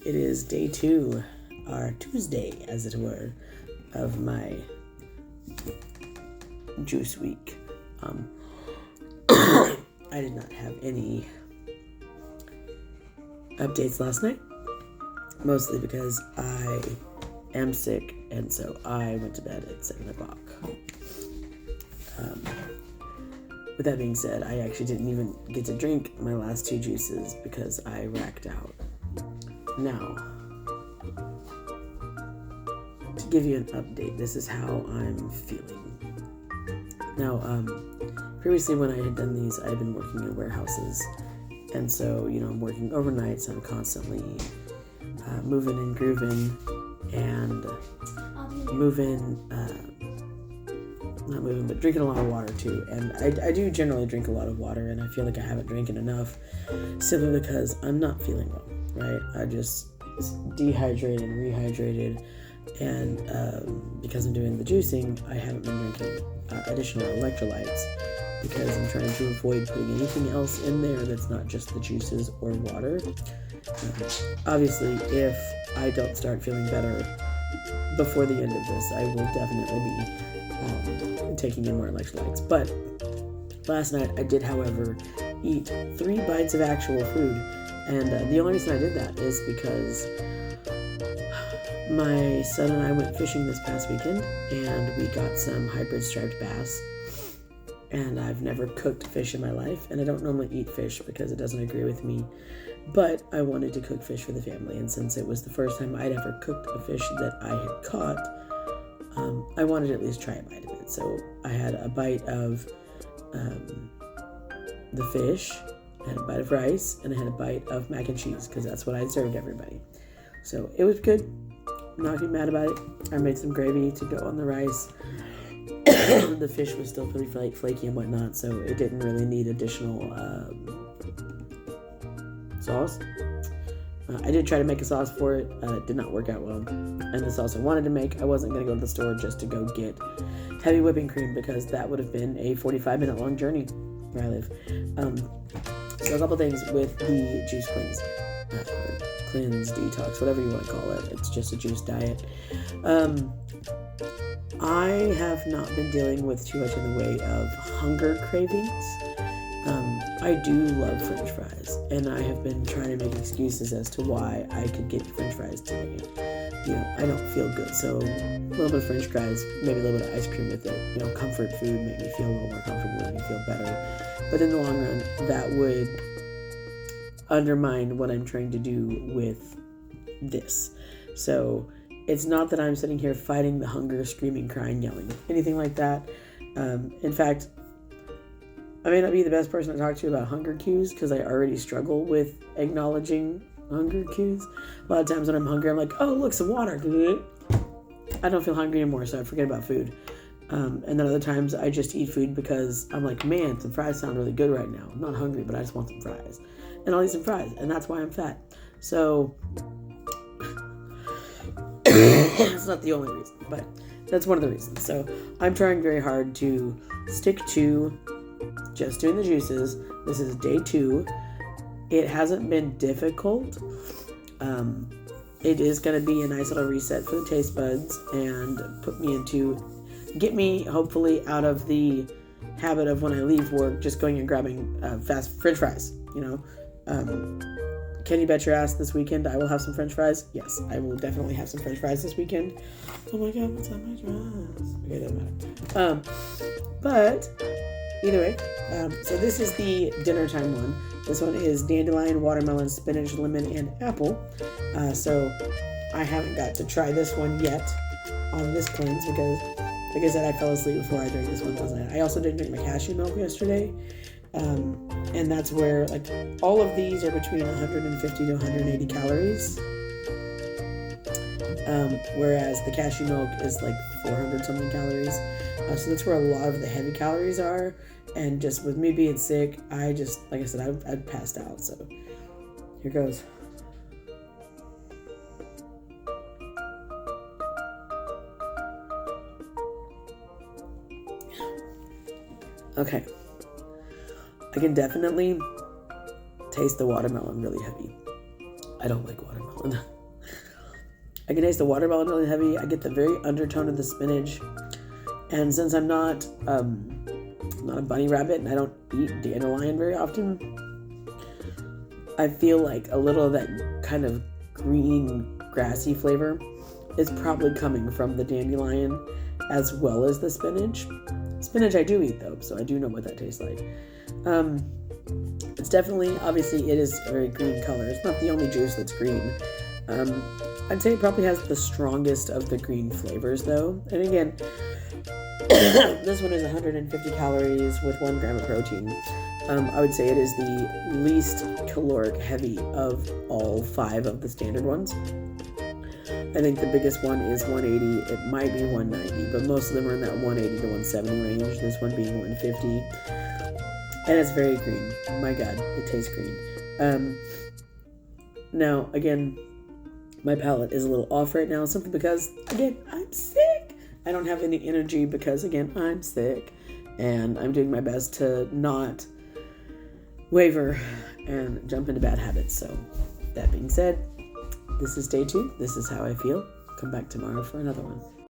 It is day 2, or Tuesday, as it were, of my juice week. I did not have any updates last night, mostly because I am sick, and so I went to bed at 7 o'clock. With that being said, I actually didn't even get to drink my last 2 juices because I racked out. Now, to give you an update, this is how I'm feeling. Now, previously when I had done these, I had been working in warehouses, and so, I'm working overnight, so I'm constantly moving and grooving, and drinking a lot of water too. And I do generally drink a lot of water, and I feel like I haven't drinking enough simply because I'm not feeling well, right? I just dehydrated and rehydrated, and because I'm doing the juicing, I haven't been drinking additional electrolytes because I'm trying to avoid putting anything else in there that's not just the juices or water. Obviously, if I don't start feeling better before the end of this, I will definitely be taking in more electrolytes. But last night I did, however, eat 3 bites of actual food, and the only reason I did that is because my son and I went fishing this past weekend, and we got some hybrid striped bass. And I've never cooked fish in my life, and I don't normally eat fish because it doesn't agree with me. But I wanted to cook fish for the family, and since it was the first time I'd ever cooked a fish that I had caught, I wanted to at least try a bite of it. So I had a bite of the fish, I had a bite of rice, and I had a bite of mac and cheese because that's what I served everybody. So it was good. I'm not too mad about it. I made some gravy to go on the rice. The fish was still pretty flaky and whatnot, so it didn't really need additional sauce. I did try to make a sauce for it. It did not work out well. And the sauce I wanted to make, I wasn't going to go to the store just to go get heavy whipping cream because that would have been a 45-minute long journey where I live. So a couple things with the juice cleanse. Cleanse, detox, whatever you want to call it. It's just a juice diet. I have not been dealing with too much in the way of hunger cravings. I do love French fries, and I have been trying to make excuses as to why I could get French fries today. I don't feel good, so a little bit of French fries, maybe a little bit of ice cream with it. Comfort food make me feel a little more comfortable, make me feel better. But in the long run, that would undermine what I'm trying to do with this. So it's not that I'm sitting here fighting the hunger, screaming, crying, yelling, anything like that. In fact, I may not be the best person to talk to about hunger cues because I already struggle with acknowledging hunger cues. A lot of times when I'm hungry, I'm like, oh, look, some water. I don't feel hungry anymore, so I forget about food. And then other times I just eat food because I'm like, man, some fries sound really good right now. I'm not hungry, but I just want some fries. And I'll eat some fries, and that's why I'm fat. So that's not the only reason, but that's one of the reasons. So I'm trying very hard to stick to just doing the juices. This is day 2. It hasn't been difficult. It is going to be a nice little reset for the taste buds and get me hopefully out of the habit of when I leave work just going and grabbing fast French fries. Can you bet your ass this weekend I will have some French fries? Yes, I will definitely have some French fries this weekend. Oh my god, what's on my dress? Okay, doesn't matter. But either way, so this is the dinner time one. This one is dandelion, watermelon, spinach, lemon, and apple. So I haven't got to try this one yet on this cleanse because, like I said, I fell asleep before I drank this one last night. I also didn't drink my cashew milk yesterday. And that's where, all of these are between 150 to 180 calories. Whereas the cashew milk is 400 something calories. So that's where a lot of the heavy calories are. And just with me being sick, I just, like I said, I'd passed out. So here goes. Okay. I can definitely taste the watermelon really heavy. I don't like watermelon. I can taste the watermelon really heavy. I get the very undertone of the spinach. And since I'm not a bunny rabbit and I don't eat dandelion very often, I feel like a little of that kind of green, grassy flavor is probably coming from the dandelion as well as the spinach. Spinach I do eat though, so I do know what that tastes like. It's definitely, obviously it is a very green color. It's not the only juice that's green. I'd say it probably has the strongest of the green flavors though. And again, this one is 150 calories with 1 gram of protein. I would say it is the least caloric heavy of all 5 of the standard ones. I think the biggest one is 180. It might be 190, but most of them are in that 180 to 170 range. This one being 150. And it's very green. My God, it tastes green. Now, again, my palate is a little off right now, simply because, again, I'm sick. I don't have any energy because, again, I'm sick. And I'm doing my best to not waver and jump into bad habits. So, that being said, this is day 2. This is how I feel. Come back tomorrow for another one.